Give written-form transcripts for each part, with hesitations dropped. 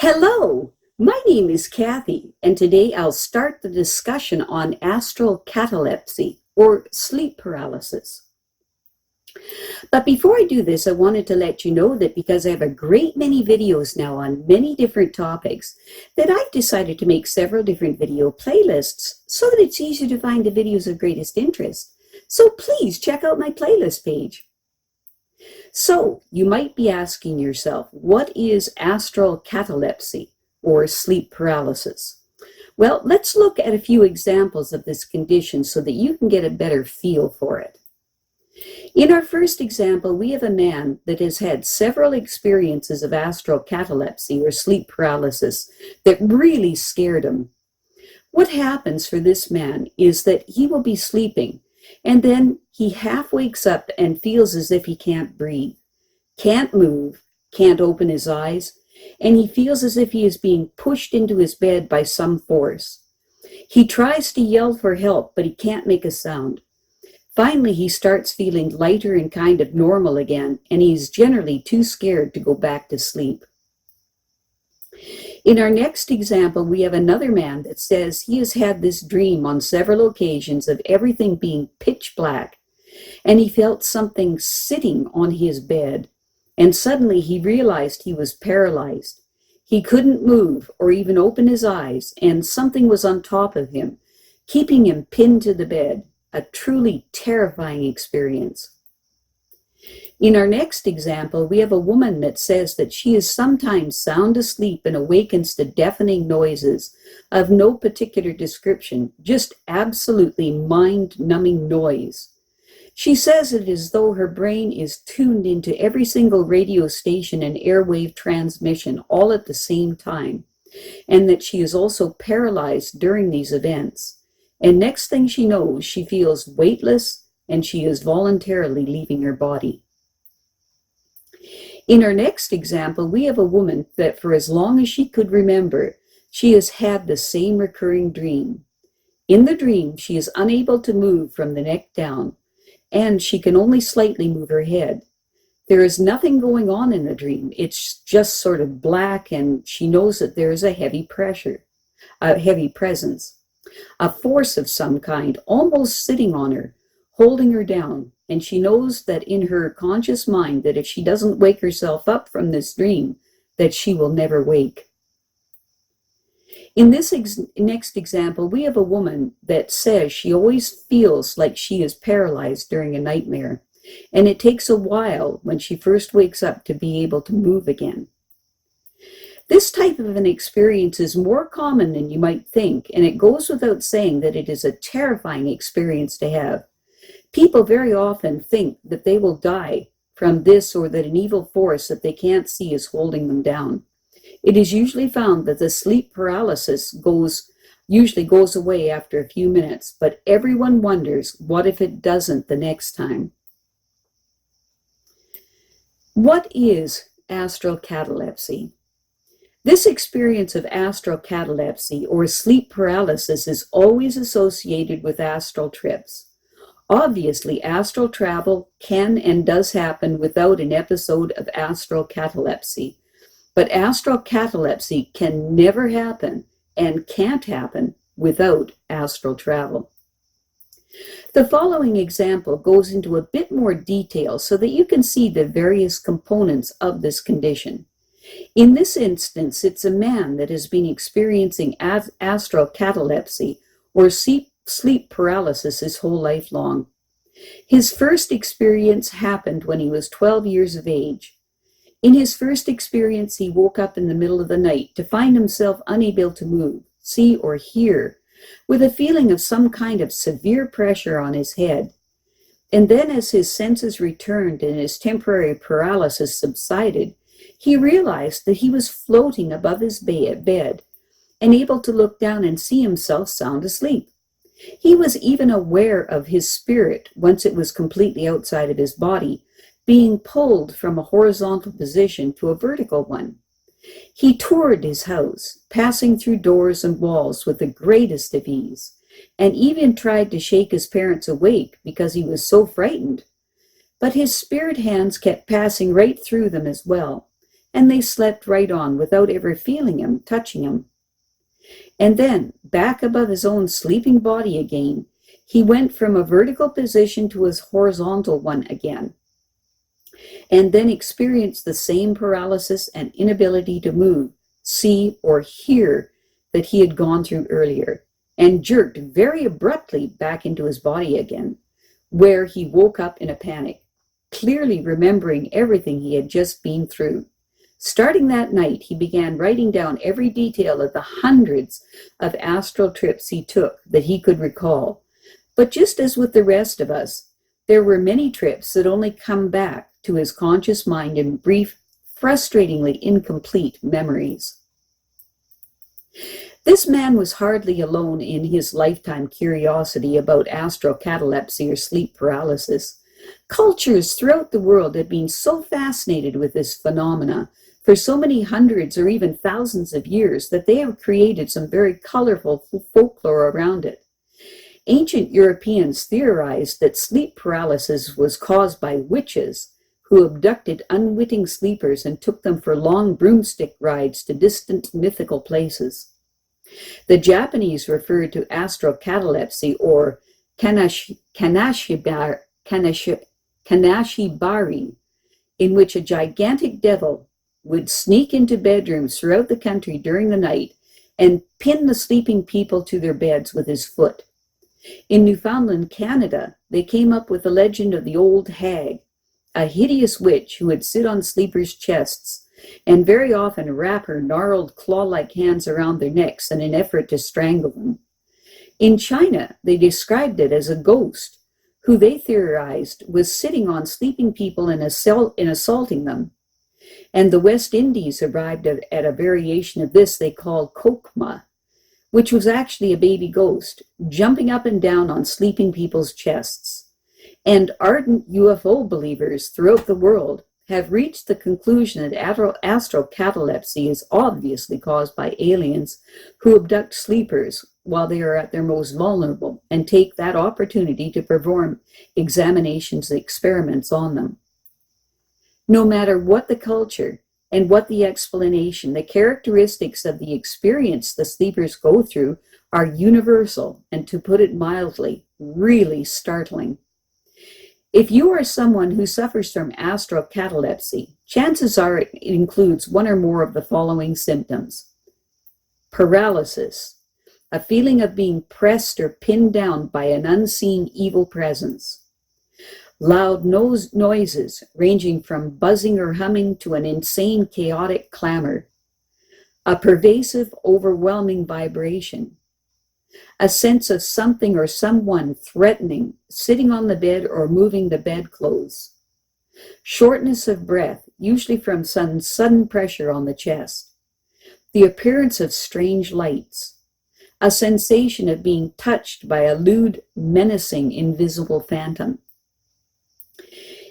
Hello, my name is Kathy, and today I'll start the discussion on astral catalepsy, or sleep paralysis. But before I do this, I wanted to let you know that because I have a great many videos now on many different topics, that I've decided to make several different video playlists so that it's easier to find the videos of greatest interest. So please check out my playlist page. So, you might be asking yourself, what is astral catalepsy, or sleep paralysis? Well, let's look at a few examples of this condition so that you can get a better feel for it. In our first example, we have a man that has had several experiences of astral catalepsy, or sleep paralysis, that really scared him. What happens for this man is that he will be sleeping, and then he half wakes up and feels as if he can't breathe, can't move, can't open his eyes, and he feels as if he is being pushed into his bed by some force. He tries to yell for help, but he can't make a sound. Finally, he starts feeling lighter and kind of normal again, and he's generally too scared to go back to sleep. In our next example, we have another man that says he has had this dream on several occasions of everything being pitch black, and he felt something sitting on his bed, and suddenly he realized he was paralyzed. He couldn't move or even open his eyes, and something was on top of him, keeping him pinned to the bed, a truly terrifying experience. In our next example, we have a woman that says that she is sometimes sound asleep and awakens to deafening noises of no particular description, just absolutely mind-numbing noise. She says it is as though her brain is tuned into every single radio station and airwave transmission all at the same time, and that she is also paralyzed during these events. And next thing she knows, she feels weightless and she is voluntarily leaving her body. In our next example, we have a woman that for as long as she could remember, she has had the same recurring dream. In the dream, she is unable to move from the neck down, and she can only slightly move her head. There is nothing going on in the dream. It's just sort of black, and she knows that there is a heavy presence, a force of some kind, almost sitting on her, holding her down. And she knows that in her conscious mind that if she doesn't wake herself up from this dream, that she will never wake. In this next example, we have a woman that says she always feels like she is paralyzed during a nightmare, and it takes a while when she first wakes up to be able to move again. This type of an experience is more common than you might think, and it goes without saying that it is a terrifying experience to have. People very often think that they will die from this, or that an evil force that they can't see is holding them down. It is usually found that the sleep paralysis usually goes away after a few minutes, but everyone wonders, what if it doesn't the next time? What is astral catalepsy? This experience of astral catalepsy, or sleep paralysis, is always associated with astral trips. Obviously, astral travel can and does happen without an episode of astral catalepsy, but astral catalepsy can never happen and can't happen without astral travel. The following example goes into a bit more detail so that you can see the various components of this condition. In this instance, it's a man that has been experiencing astral catalepsy, or sleep paralysis, his whole life long. His first experience happened when he was 12 years of age. In his first experience, he woke up in the middle of the night to find himself unable to move, see, or hear, with a feeling of some kind of severe pressure on his head. And then as his senses returned and his temporary paralysis subsided, he realized that he was floating above his bed and able to look down and see himself sound asleep. He was even aware of his spirit, once it was completely outside of his body, being pulled from a horizontal position to a vertical one. He toured his house, passing through doors and walls with the greatest of ease, and even tried to shake his parents awake because he was so frightened. But his spirit hands kept passing right through them as well, and they slept right on without ever feeling him, touching him. And then, back above his own sleeping body again, he went from a vertical position to his horizontal one again, and then experienced the same paralysis and inability to move, see, or hear that he had gone through earlier, and jerked very abruptly back into his body again, where he woke up in a panic, clearly remembering everything he had just been through. Starting that night, he began writing down every detail of the hundreds of astral trips he took that he could recall. But just as with the rest of us, there were many trips that only come back to his conscious mind in brief, frustratingly incomplete memories. This man was hardly alone in his lifetime curiosity about astral catalepsy or sleep paralysis. Cultures throughout the world had been so fascinated with this phenomena for so many hundreds or even thousands of years that they have created some very colorful folklore around it. Ancient Europeans theorized that sleep paralysis was caused by witches who abducted unwitting sleepers and took them for long broomstick rides to distant mythical places. The Japanese referred to astral catalepsy, or kanashibari, in which a gigantic devil would sneak into bedrooms throughout the country during the night and pin the sleeping people to their beds with his foot. In Newfoundland, Canada, they came up with the legend of the old hag, a hideous witch who would sit on sleepers' chests and very often wrap her gnarled claw-like hands around their necks in an effort to strangle them. In China, they described it as a ghost, who they theorized was sitting on sleeping people and assaulting them. And the West Indies arrived at a variation of this they called kokma, which was actually a baby ghost, jumping up and down on sleeping people's chests. And ardent UFO believers throughout the world have reached the conclusion that astral catalepsy is obviously caused by aliens who abduct sleepers while they are at their most vulnerable and take that opportunity to perform examinations and experiments on them. No matter what the culture and what the explanation, the characteristics of the experience the sleepers go through are universal and, to put it mildly, really startling. If you are someone who suffers from astral catalepsy, chances are it includes one or more of the following symptoms. Paralysis, a feeling of being pressed or pinned down by an unseen evil presence. Loud noises ranging from buzzing or humming to an insane chaotic clamor. A pervasive, overwhelming vibration. A sense of something or someone threatening, sitting on the bed or moving the bedclothes. Shortness of breath, usually from some sudden pressure on the chest. The appearance of strange lights. A sensation of being touched by a lewd, menacing, invisible phantom.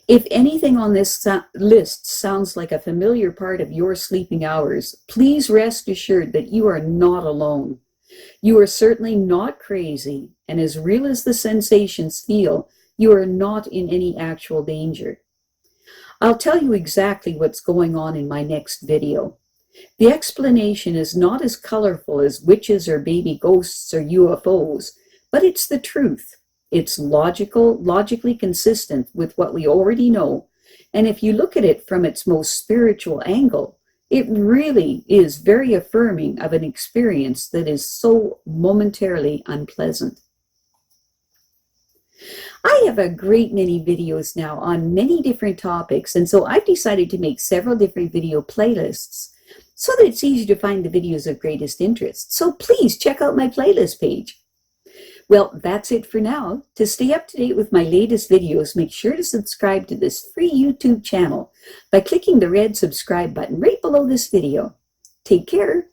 If anything on this list sounds like a familiar part of your sleeping hours, please rest assured that you are not alone. You are certainly not crazy, and as real as the sensations feel, you are not in any actual danger. I'll tell you exactly what's going on in my next video. The explanation is not as colorful as witches or baby ghosts or UFOs, but it's the truth. It's logically consistent with what we already know, and if you look at it from its most spiritual angle, it really is very affirming of an experience that is so momentarily unpleasant. I have a great many videos now on many different topics, and so I've decided to make several different video playlists so that it's easy to find the videos of greatest interest. So please check out my playlist page. Well, that's it for now. To stay up to date with my latest videos, make sure to subscribe to this free YouTube channel by clicking the red subscribe button right below this video. Take care.